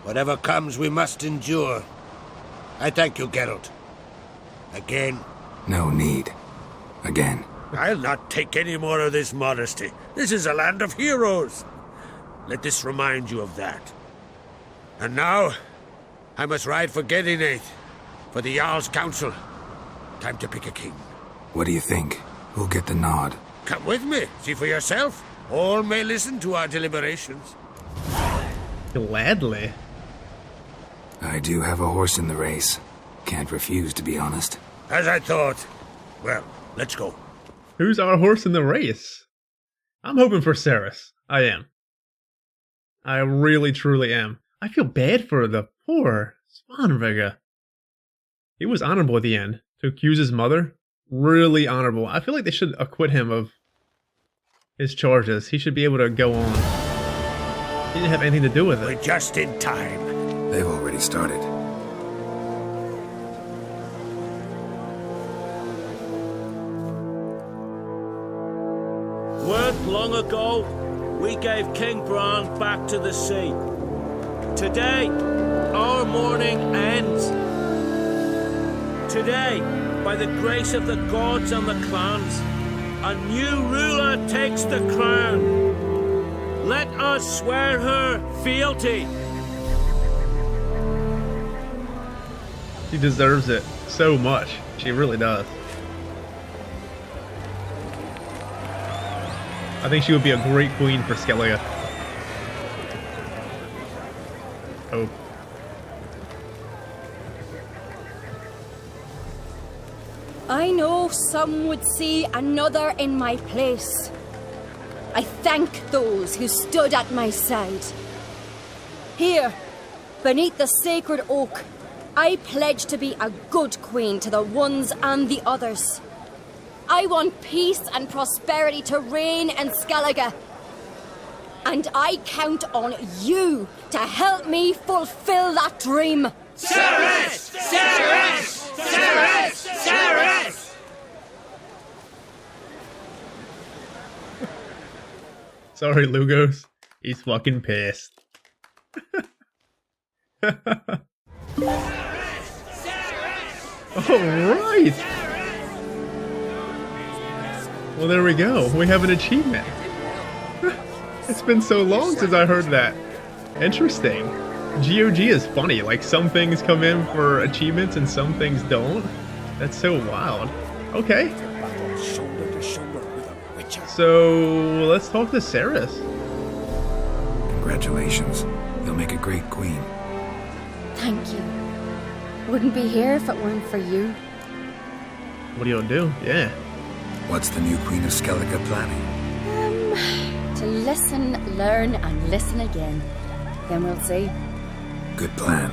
Whatever comes, we must endure. I thank you, Geralt. Again. No need. Again. I'll not take any more of this modesty. This is a land of heroes. Let this remind you of that. And now, I must ride for Gedinath, for the Jarl's Council. Time to pick a king. What do you think? Who'll get the nod? Come with me, see for yourself. All may listen to our deliberations. Gladly. I do have a horse in the race. Can't refuse, to be honest. As I thought. Well, let's go. Who's our horse in the race? I'm hoping for Ceres. I am. I really, truly am. I feel bad for the poor Svanrige. He was honorable at the end. To accuse his mother, really honorable. I feel like they should acquit him of his charges. He should be able to go on. He didn't have anything to do with it. We're just in time. They've already started. Weren't long ago, we gave King Bran back to the sea. Today, our mourning ends. Today, by the grace of the gods and the clans, a new ruler takes the crown. Let us swear her fealty. She deserves it so much. She really does. I think she would be a great queen for Skellige. Oh. I know some would see another in my place. I thank those who stood at my side. Here, beneath the sacred oak, I pledge to be a good queen to the ones and the others. I want peace and prosperity to reign in Skellige. And I count on you to help me fulfill that dream. Cerys! Cerys! Cerys! Cerys! Sorry, Lugos. He's fucking pissed. Alright! Well, there we go. We have an achievement. It's been so long since I heard that. Interesting. GOG is funny. Like, some things come in for achievements and some things don't. That's so wild. Okay. So, let's talk to Cerys. Congratulations. You'll make a great queen. Thank you. Wouldn't be here if it weren't for you. What do you do? Yeah. What's the new Queen of Skellige planning? To listen, learn, and listen again. Then we'll see. Good plan.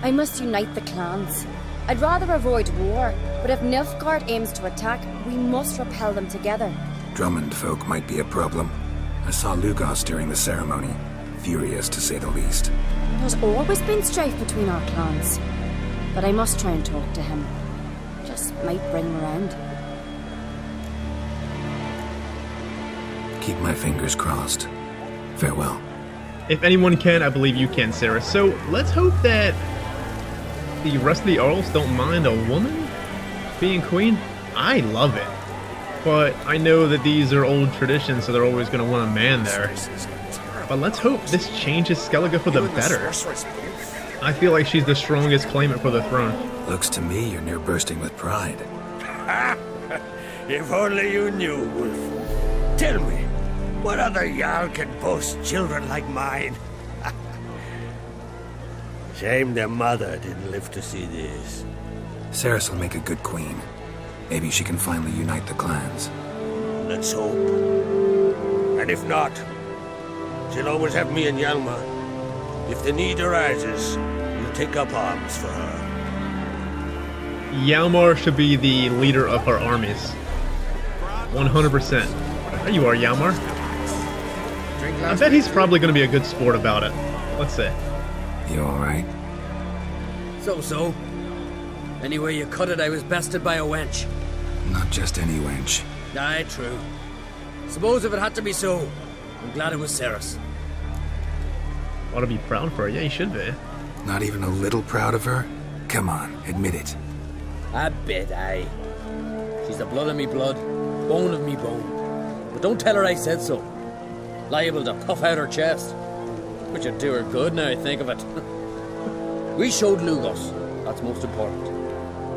I must unite the clans. I'd rather avoid war, but if Nilfgaard aims to attack, we must repel them together. Drummond folk might be a problem. I saw Lugos during the ceremony. Furious, to say the least. There's always been strife between our clans. But I must try and talk to him. Just might bring him around. Keep my fingers crossed. Farewell. If anyone can, I believe you can, Sarah. So let's hope that the rest of the Earls don't mind a woman being queen. I love it. But I know that these are old traditions, so they're always going to want a man there. But let's hope this changes Skellige for the better. I feel like she's the strongest claimant for the throne. Looks to me you're near bursting with pride. If only you knew, Wolf. Tell me, what other Jarl can boast children like mine? Shame their mother didn't live to see this. Cerys will make a good queen. Maybe she can finally unite the clans. Let's hope. And if not, she'll always have me and Hjalmar. If the need arises, we'll take up arms for her. Hjalmar should be the leader of our armies. 100%. There you are, Hjalmar. I bet he's probably going to be a good sport about it. Let's see. You alright? So. Any way you cut it, I was bested by a wench. Not just any wench. Aye, true. Suppose if it had to be so, I'm glad it was Cerys. Want to be proud for her? Yeah, you should be. Not even a little proud of her? Come on, admit it. A bit, aye. She's the blood of me blood, bone of me bone. But don't tell her I said so. Liable to puff out her chest. Which would do her good now I think of it. We showed Lugos. That's most important.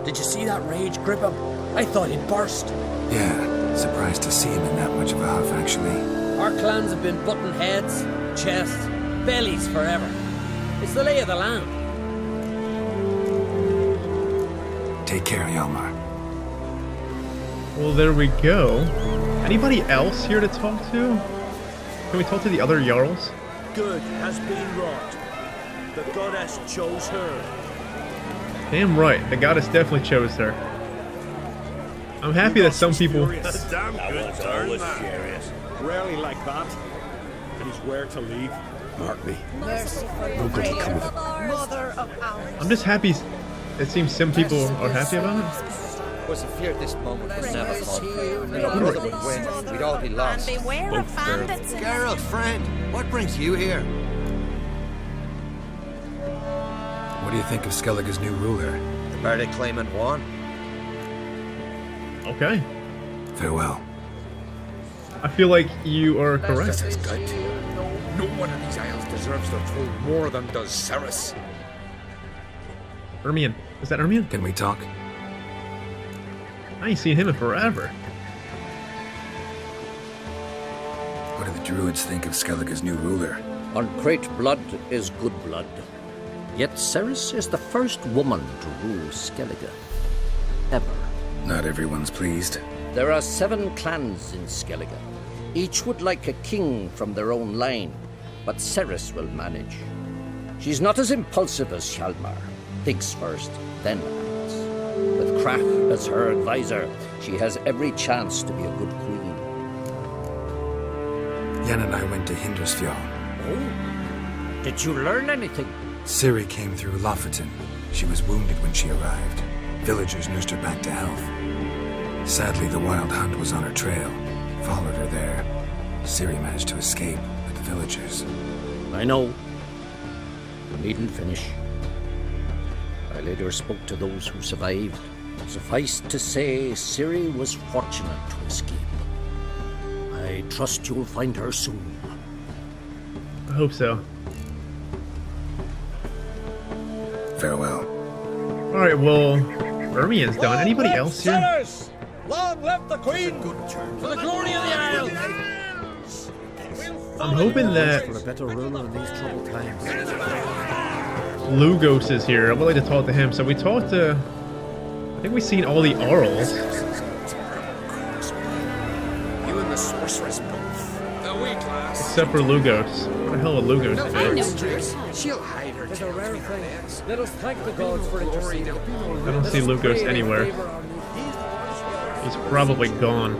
Did you see that rage grip him? I thought he'd burst. Yeah, surprised to see him in that much of a huff, actually. Our clans have been butting heads, chests, bellies forever. It's the lay of the land. Take care, Hjalmar. Well, there we go. Anybody else here to talk to? Can we talk to the other Jarls? Good has been wrought. The goddess chose her. Damn right, the goddess definitely chose her. I'm happy that some people... Damn good turn, man. Rarely like that. And he's where to leave. Mark me. Merciful No good will come of it. Mother of ours. I'm just happy it seems some people are happy about it. Was a fear this moment would never come. If our brother would win, we'd all be lost. And beware of bandits. Geralt, friend, what brings you here? What do you think of Skellige's new ruler? The verdict claimant won. Okay. Farewell. I feel like you are correct. This is good. No one in these isles deserves their throne more than does Ceres. Ermion. Is that Ermion? Can we talk? I ain't seen him in forever. What do the druids think of Skellige's new ruler? On Craite, blood is good blood. Yet Ceres is the first woman to rule Skellige. Ever. Not everyone's pleased. There are 7 clans in Skellige. Each would like a king from their own line, but Ceres will manage. She's not as impulsive as Hjalmar. Thinks first, then acts. With Crach as her advisor, she has every chance to be a good queen. Yen and I went to Hindersfjall. Oh? Did you learn anything? Ciri came through Lofoten. She was wounded when she arrived. Villagers nursed her back to health. Sadly, the Wild Hunt was on her trail. Followed her there. Ciri managed to escape with the villagers. I know. You needn't finish. I later spoke to those who survived. Suffice to say, Ciri was fortunate to escape. I trust you'll find her soon. I hope so. Farewell. Alright, well, Ermion's done. Anybody else here? Ceres! Long live the Queen! For the glory of the Isles! I'm hoping that For a better ruler in these troubled times. Lugos is here. I would like to talk to him. So we talked to... I think we've seen all the Arls. You and the sorceress both. The weak lass. Except for Lugos. Where the hell would Lugos be? She'll hide her It's a rare thing. Let us thank the gods for interceding. I don't see Lugos anywhere. He's probably gone.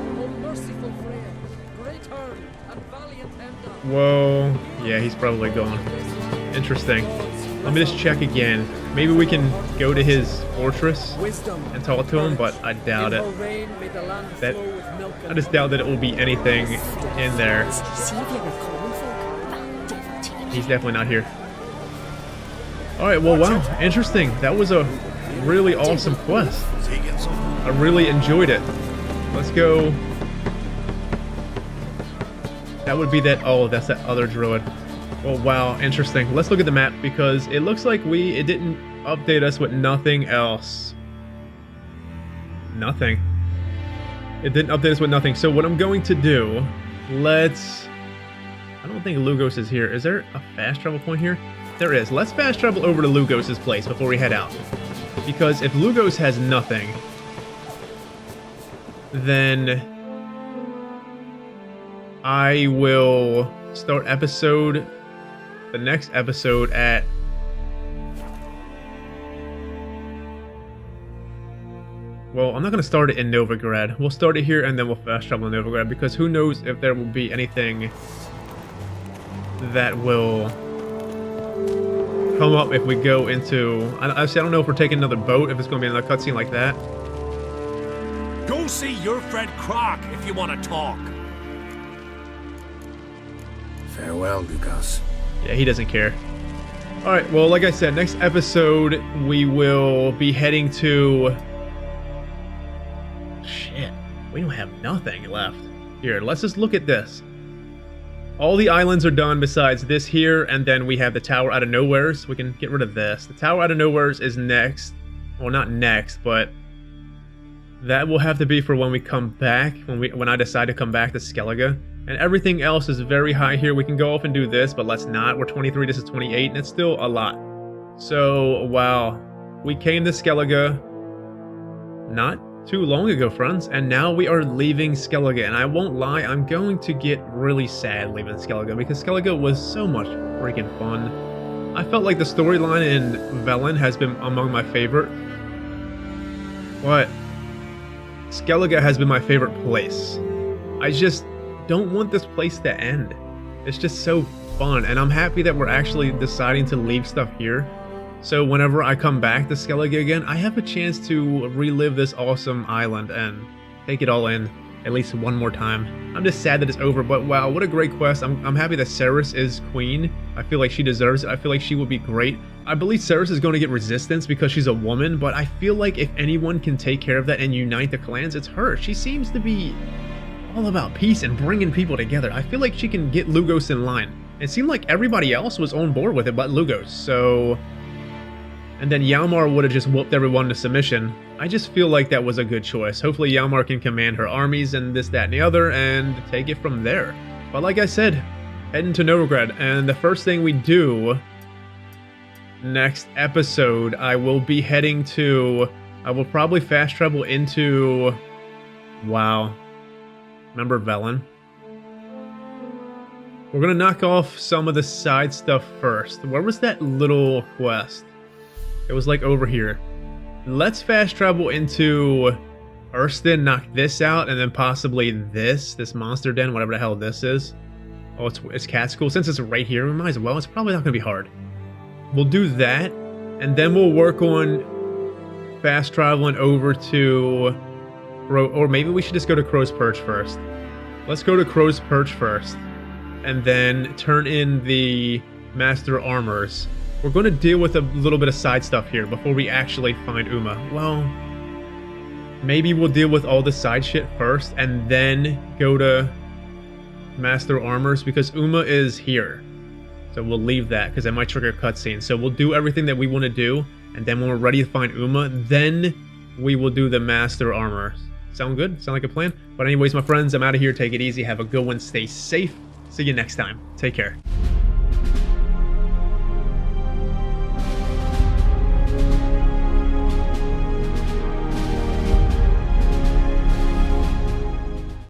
Whoa. Yeah, he's probably gone. Interesting. Let me just check again. Maybe we can go to his fortress and talk to him, but I doubt it. I just doubt that it will be anything in there. He's definitely not here. Alright, well, wow. Interesting. That was a really awesome quest. I really enjoyed it. Let's go. That would be that. Oh, that's that other druid. Well, wow. Interesting. Let's look at the map because it looks like it didn't update us with nothing else. Nothing. It didn't update us with nothing. So what I'm going to do, I don't think Lugos is here. Is there a fast travel point here? There is. Let's fast travel over to Lugos' place before we head out. Because if Lugos has nothing, then I will start the next episode at... Well, I'm not going to start it in Novigrad. We'll start it here and then we'll fast travel in Novigrad because who knows if there will be anything that will come up if we go into... I don't know if we're taking another boat, if it's going to be another cutscene like that. Go see your friend Crach if you want to talk. Farewell, Lugos. Yeah, he doesn't care. Alright, well, like I said, next episode we will be heading to... Shit, we don't have nothing left. Here, let's just look at this. All the islands are done besides this here, and then we have the Tower Out of Nowheres. We can get rid of this. The Tower Out of Nowheres is next. Well, not next, but that will have to be for when we come back, when I decide to come back to Skellige. And everything else is very high here. We can go off and do this, but let's not. We're 23, this is 28, and it's still a lot. So, wow. We came to Skellige not too long ago, friends, and now we are leaving Skellige. And I won't lie, I'm going to get really sad leaving Skellige because Skellige was so much freaking fun. I felt like the storyline in Velen has been among my favorite. But Skellige has been my favorite place. I just don't want this place to end. It's just so fun, and I'm happy that we're actually deciding to leave stuff here. So whenever I come back to Skellige again, I have a chance to relive this awesome island and take it all in at least one more time. I'm just sad that it's over, but wow, what a great quest. I'm happy that Cerys is queen. I feel like she deserves it. I feel like she would be great. I believe Cerys is going to get resistance because she's a woman, but I feel like if anyone can take care of that and unite the clans, it's her. She seems to be all about peace and bringing people together. I feel like she can get Lugos in line. It seemed like everybody else was on board with it but Lugos, so... And then Hjalmar would have just whooped everyone to submission. I just feel like that was a good choice. Hopefully Hjalmar can command her armies and this, that, and the other, and take it from there. But like I said, heading to Novigrad, and the first thing we do next episode, I will be heading to... I will probably fast travel into... Wow. Remember Velen? We're gonna knock off some of the side stuff first. Where was that little quest? It was like over here. Let's fast travel into Erston, knock this out, and then possibly this monster den, whatever the hell this is. Oh, it's cat school. Since it's right here, we might as well. It's probably not gonna be hard. We'll do that, and then we'll work on fast traveling over to... Or maybe we should just go to Crow's Perch first. Let's go to Crow's Perch first, and then turn in the Master Armors. We're going to deal with a little bit of side stuff here before we actually find Uma. Well, maybe we'll deal with all the side shit first, and then go to Master Armors, because Uma is here. So we'll leave that, because that might trigger a cutscene. So we'll do everything that we want to do, and then when we're ready to find Uma, then we will do the Master Armors. Sound good? Sound like a plan? But anyways, my friends, I'm out of here. Take it easy. Have a good one. Stay safe. See you next time. Take care.